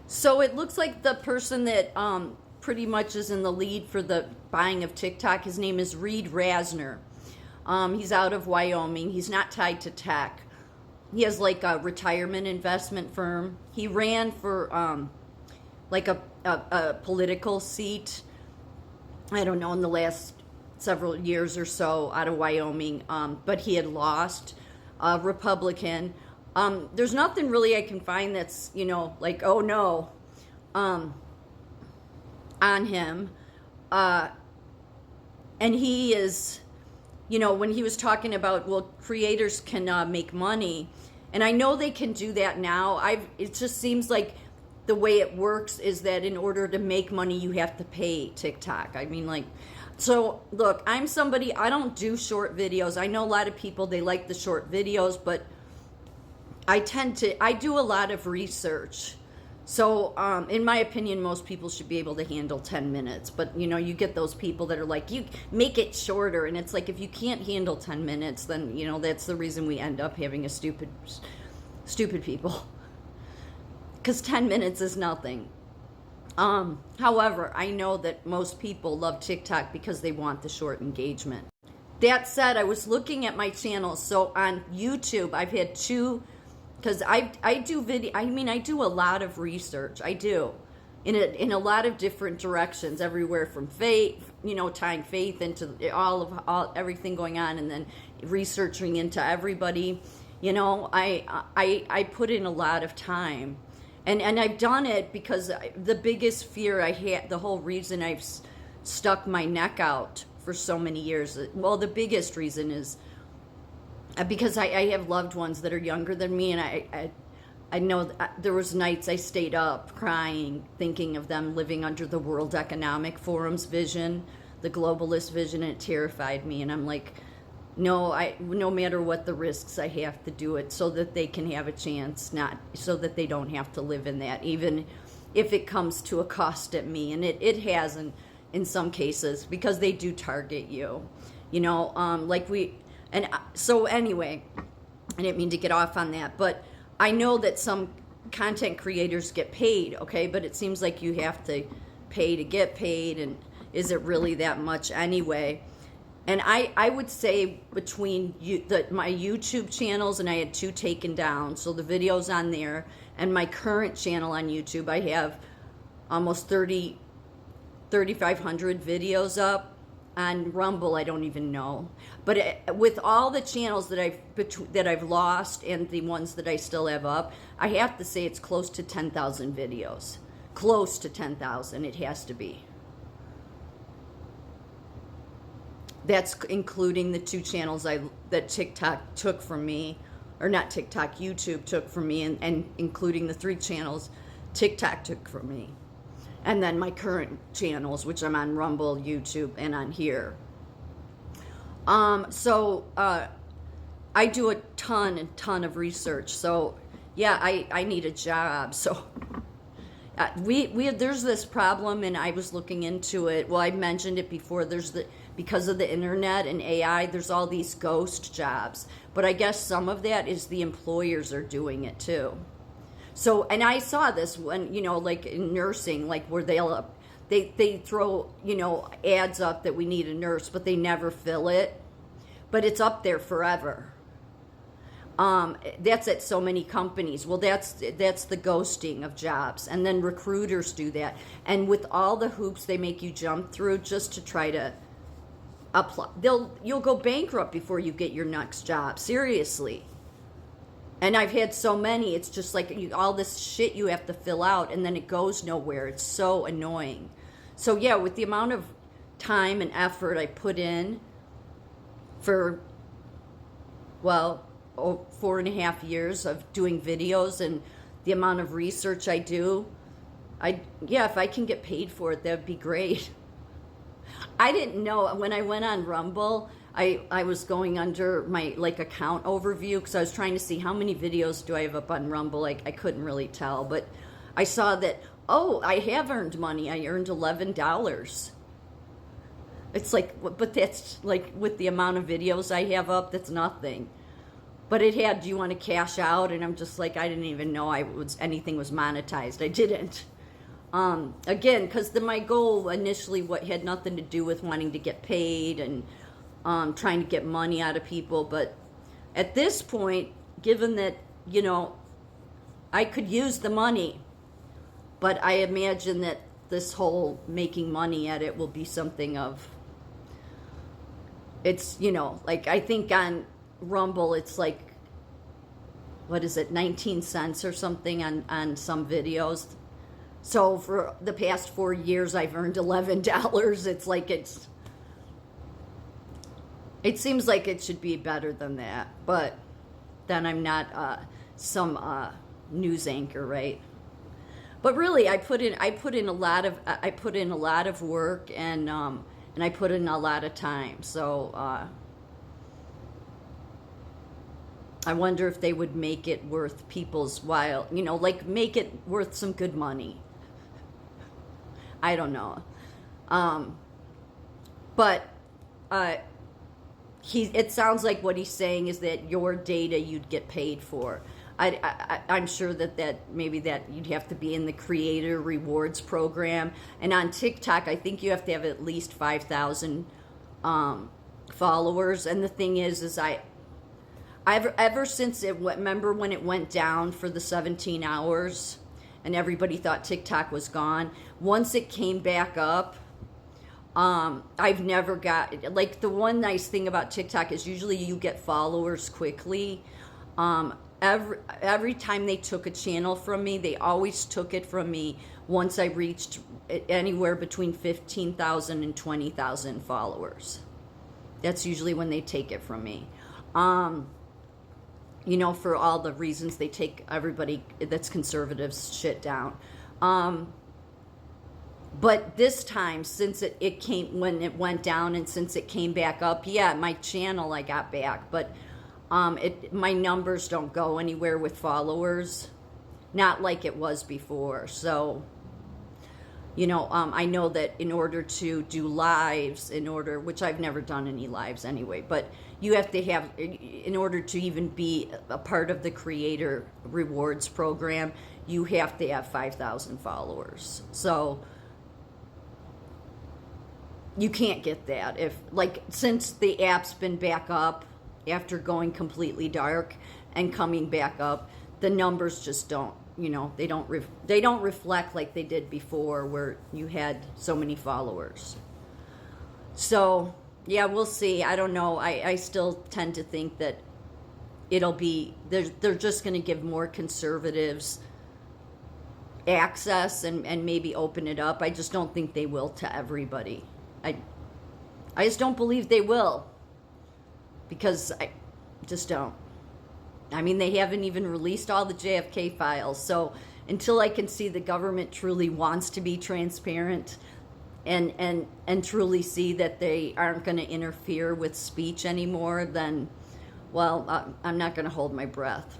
So it looks like the person that pretty much is in the lead for the buying of TikTok, his name is Reid Rasner. He's out of Wyoming. He's not tied to tech. He has like a retirement investment firm. He ran for like a political seat, I don't know, in the last several years or so out of Wyoming, but he had lost, Republican. There's nothing really I can find that's, like, oh no, on him. And he is, when he was talking about, well, creators can make money, and I know they can do that now. It just seems like the way it works is that in order to make money, you have to pay TikTok. I mean, like, so look, I'm somebody, I don't do short videos. I know a lot of people, they like the short videos, but I do a lot of research. So, in my opinion, most people should be able to handle 10 minutes. But, you get those people that are like, you make it shorter. And it's like, if you can't handle 10 minutes, then, that's the reason we end up having a stupid people. Because 10 minutes is nothing. However, I know that most people love TikTok because they want the short engagement. That said, I was looking at my channel. So on YouTube, I've had two, because I do video. I mean, I do a lot of research. I do in a lot of different directions, everywhere from faith, tying faith into all everything going on, and then researching into everybody. I put in a lot of time. And I've done it because the biggest fear I had, the whole reason I've stuck my neck out for so many years, well, the biggest reason is because I have loved ones that are younger than me, and I know there was nights I stayed up crying, thinking of them living under the World Economic Forum's vision, the globalist vision, and it terrified me. And I'm like, no matter what the risks, I have to do it so that they can have a chance, not so that they don't have to live in that, even if it comes to a cost at me. And it has in some cases, because they do target you, so anyway, I didn't mean to get off on that, but I know that some content creators get paid, okay, but it seems like you have to pay to get paid, and is it really that much anyway? And I would say between my YouTube channels, and I had 2 taken down, so the videos on there, and my current channel on YouTube, I have almost 3,500 videos up. On Rumble, I don't even know. But with all the channels that I've lost and the ones that I still have up, I have to say it's close to 10,000 videos. Close to 10,000, it has to be. That's including the 2 channels that TikTok took from me, or not TikTok, YouTube took from me, and including the 3 channels TikTok took from me. And then my current channels, which I'm on Rumble, YouTube, and on here. So I do a ton of research. So yeah, I need a job. So there's this problem, and I was looking into it. Well, I mentioned it before. Because of the internet and AI, there's all these ghost jobs. But I guess some of that is the employers are doing it too. So, and I saw this when, like in nursing, like where they throw, ads up that we need a nurse, but they never fill it. But it's up there forever. That's at so many companies. Well, that's the ghosting of jobs. And then recruiters do that. And with all the hoops they make you jump through just to try to apply, you'll go bankrupt before you get your next job. Seriously. And I've had so many, it's just like all this shit you have to fill out, and then it goes nowhere. It's so annoying. So yeah, with the amount of time and effort I put in for, 4.5 years of doing videos, and the amount of research I do, if I can get paid for it, that'd be great. I didn't know, when I went on Rumble, I was going under my account overview, because I was trying to see how many videos do I have up on Rumble. I couldn't really tell, but I saw that, I have earned money. I earned $11. It's like, but that's like with the amount of videos I have up, that's nothing. But it had, do you want to cash out? And I'm just like, I didn't even know anything was monetized. I didn't. Again, because my goal initially had nothing to do with wanting to get paid and trying to get money out of people. But at this point, given that, I could use the money, but I imagine that this whole making money at it will be something of, it's, like I think on Rumble, it's like, what is it, 19 cents or something on some videos. So for the past 4 years, I've earned $11. It's like it seems like it should be better than that. But then I'm not some news anchor, right? But really, I put in a lot of work, and I put in a lot of time. So I wonder if they would make it worth people's while, like make it worth some good money. I don't know. But it sounds like what he's saying is that your data you'd get paid for. I'm sure that maybe that you'd have to be in the creator rewards program. And on TikTok, I think you have to have at least 5,000 followers. And the thing is I've ever since remember when it went down for the 17 hours and everybody thought TikTok was gone. Once it came back up, I've never got, like, the one nice thing about TikTok is usually you get followers quickly. Every time they took a channel from me, they always took it from me once I reached anywhere between 15,000 and 20,000 followers. That's usually when they take it from me. For all the reasons they take everybody that's conservative shit down. But this time, since it came, when it went down and since it came back up, yeah, my channel I got back, but my numbers don't go anywhere with followers, not like it was before. So, I know that in order to do lives, which I've never done any lives anyway, but you have to have, in order to even be a part of the creator rewards program, you have to have 5,000 followers. So you can't get that since the app's been back up after going completely dark and coming back up, the numbers just don't, they don't reflect like they did before where you had so many followers. So yeah, we'll see. I don't know. I still tend to think that they're just going to give more conservatives access and maybe open it up. I just don't think they will to everybody. I just don't believe they will, because I just don't. I mean, they haven't even released all the JFK files. So until I can see the government truly wants to be transparent and truly see that they aren't going to interfere with speech anymore, then, well, I'm not going to hold my breath.